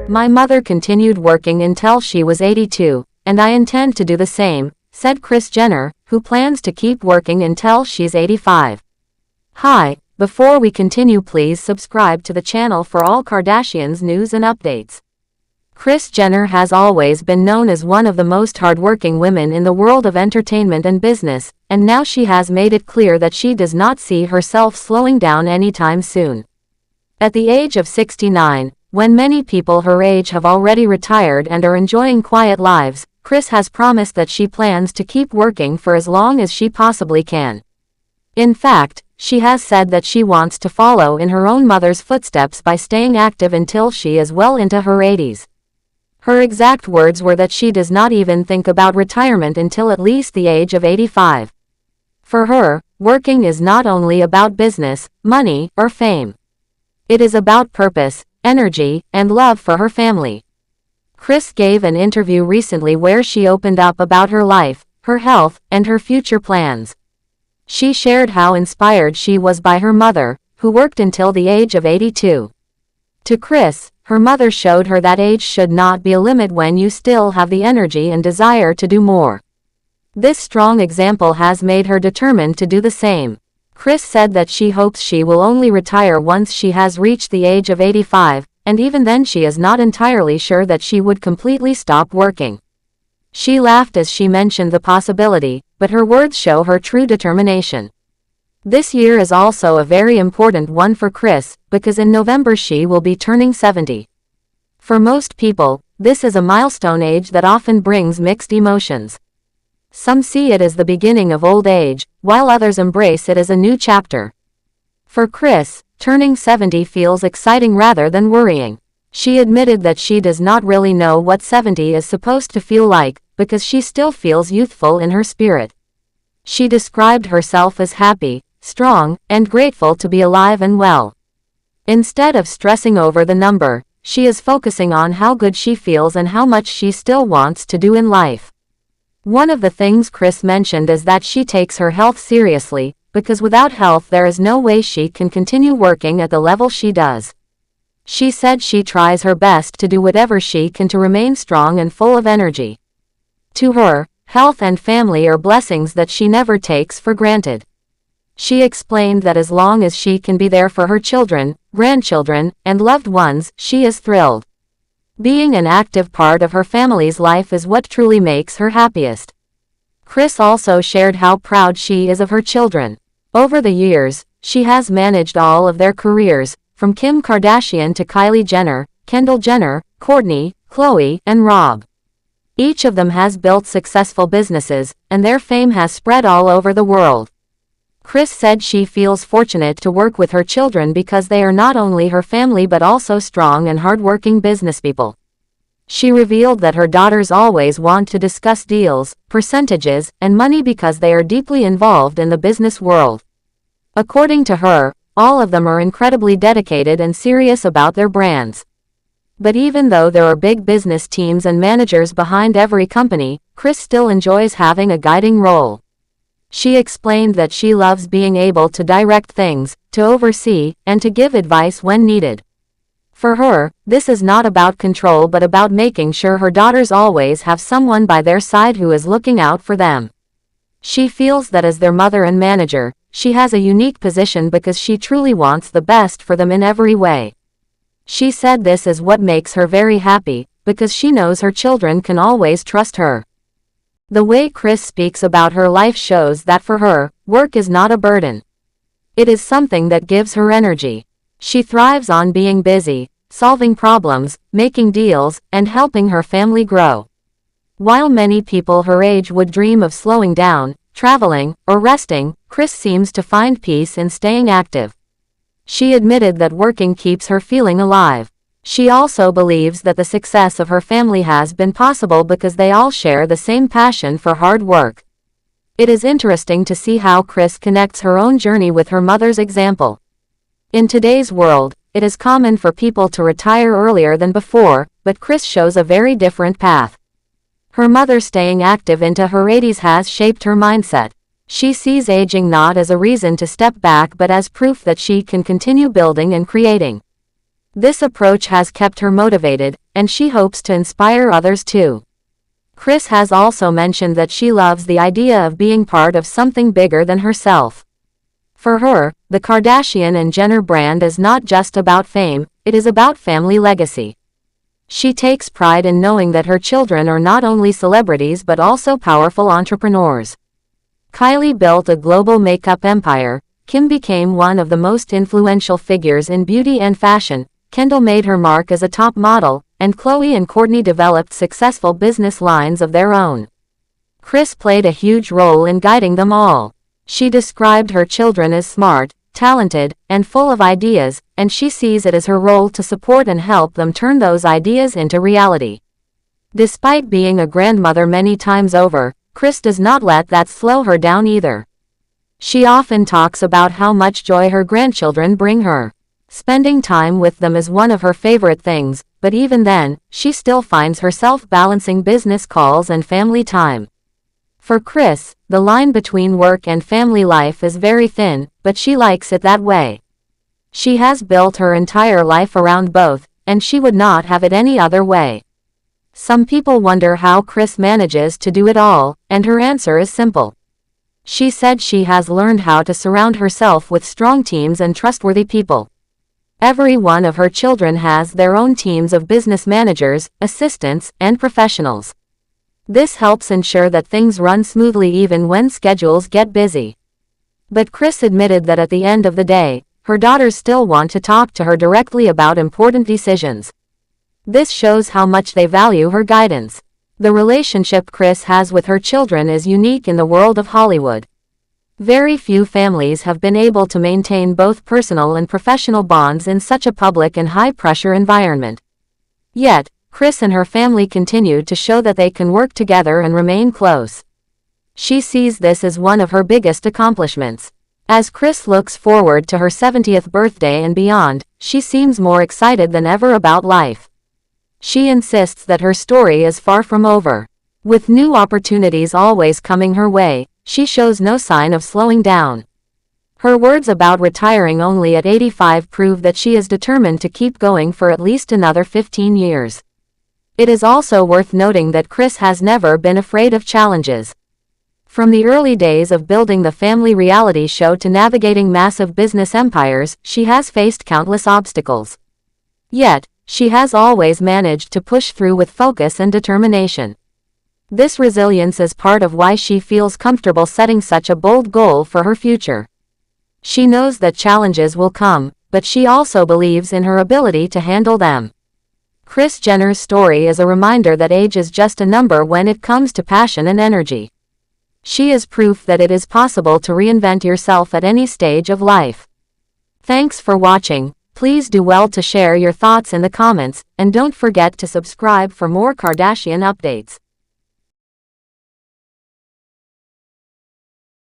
My mother continued working until she was 82, and I intend to do the same, said Kris Jenner, who plans to keep working until she's 85. Hi, before we continue, please subscribe to the channel for all Kardashians news and updates. Kris Jenner has always been known as one of the most hardworking women in the world of entertainment and business, and now she has made it clear that she does not see herself slowing down anytime soon. At the age of 69, when many people her age have already retired and are enjoying quiet lives, Kris has promised that she plans to keep working for as long as she possibly can. In fact, she has said that she wants to follow in her own mother's footsteps by staying active until she is well into her 80s. Her exact words were that she does not even think about retirement until at least the age of 85. For her, working is not only about business, money, or fame. It is about purpose, energy, and love for her family. Kris gave an interview recently where she opened up about her life, her health, and her future plans. She shared how inspired she was by her mother, who worked until the age of 82. To Kris, her mother showed her that age should not be a limit when you still have the energy and desire to do more. This strong example has made her determined to do the same. Kris said that she hopes she will only retire once she has reached the age of 85, and even then she is not entirely sure that she would completely stop working. She laughed as she mentioned the possibility, but her words show her true determination. This year is also a very important one for Kris, because in November she will be turning 70. For most people, this is a milestone age that often brings mixed emotions. Some see it as the beginning of old age, while others embrace it as a new chapter. For Kris, turning 70 feels exciting rather than worrying. She admitted that she does not really know what 70 is supposed to feel like, because she still feels youthful in her spirit. She described herself as happy, strong, and grateful to be alive and well. Instead of stressing over the number, she is focusing on how good she feels and how much she still wants to do in life. One of the things Kris mentioned is that she takes her health seriously, because without health there is no way she can continue working at the level she does. She said she tries her best to do whatever she can to remain strong and full of energy. To her, health and family are blessings that she never takes for granted. She explained that as long as she can be there for her children, grandchildren, and loved ones, she is thrilled. Being an active part of her family's life is what truly makes her happiest. Kris also shared how proud she is of her children. Over the years, she has managed all of their careers, from Kim Kardashian to Kylie Jenner, Kendall Jenner, Kourtney, Khloe, and Rob. Each of them has built successful businesses, and their fame has spread all over the world. Kris said she feels fortunate to work with her children because they are not only her family but also strong and hardworking businesspeople. She revealed that her daughters always want to discuss deals, percentages, and money because they are deeply involved in the business world. According to her, all of them are incredibly dedicated and serious about their brands. But even though there are big business teams and managers behind every company, Kris still enjoys having a guiding role. She explained that she loves being able to direct things, to oversee, and to give advice when needed. For her, this is not about control but about making sure her daughters always have someone by their side who is looking out for them. She feels that as their mother and manager, she has a unique position because she truly wants the best for them in every way. She said this is what makes her very happy, because she knows her children can always trust her. The way Kris speaks about her life shows that for her, work is not a burden. It is something that gives her energy. She thrives on being busy, solving problems, making deals, and helping her family grow. While many people her age would dream of slowing down, traveling, or resting, Kris seems to find peace in staying active. She admitted that working keeps her feeling alive. She also believes that the success of her family has been possible because they all share the same passion for hard work. It is interesting to see how Kris connects her own journey with her mother's example. In today's world, it is common for people to retire earlier than before, but Kris shows a very different path. Her mother staying active into her 80s has shaped her mindset. She sees aging not as a reason to step back but as proof that she can continue building and creating. This approach has kept her motivated, and she hopes to inspire others too. Kris has also mentioned that she loves the idea of being part of something bigger than herself. For her, the Kardashian and Jenner brand is not just about fame, it is about family legacy. She takes pride in knowing that her children are not only celebrities but also powerful entrepreneurs. Kylie built a global makeup empire, Kim became one of the most influential figures in beauty and fashion, Kendall made her mark as a top model, and Khloe and Kourtney developed successful business lines of their own. Kris played a huge role in guiding them all. She described her children as smart, talented, and full of ideas, and she sees it as her role to support and help them turn those ideas into reality. Despite being a grandmother many times over, Kris does not let that slow her down either. She often talks about how much joy her grandchildren bring her. Spending time with them is one of her favorite things, but even then, she still finds herself balancing business calls and family time. For Kris, the line between work and family life is very thin, but she likes it that way. She has built her entire life around both, and she would not have it any other way. Some people wonder how Kris manages to do it all, and her answer is simple. She said she has learned how to surround herself with strong teams and trustworthy people. Every one of her children has their own teams of business managers, assistants, and professionals. This helps ensure that things run smoothly even when schedules get busy. But Kris admitted that at the end of the day, her daughters still want to talk to her directly about important decisions. This shows how much they value her guidance. The relationship Kris has with her children is unique in the world of Hollywood. Very few families have been able to maintain both personal and professional bonds in such a public and high-pressure environment. Yet, Kris and her family continue to show that they can work together and remain close. She sees this as one of her biggest accomplishments. As Kris looks forward to her 70th birthday and beyond, she seems more excited than ever about life. She insists that her story is far from over. With new opportunities always coming her way, she shows no sign of slowing down. Her words about retiring only at 85 prove that she is determined to keep going for at least another 15 years. It is also worth noting that Kris has never been afraid of challenges. From the early days of building the family reality show to navigating massive business empires, she has faced countless obstacles. Yet, she has always managed to push through with focus and determination. This resilience is part of why she feels comfortable setting such a bold goal for her future. She knows that challenges will come, but she also believes in her ability to handle them. Kris Jenner's story is a reminder that age is just a number when it comes to passion and energy. She is proof that it is possible to reinvent yourself at any stage of life. Thanks for watching. Please do well to share your thoughts in the comments, and don't forget to subscribe for more Kardashian updates.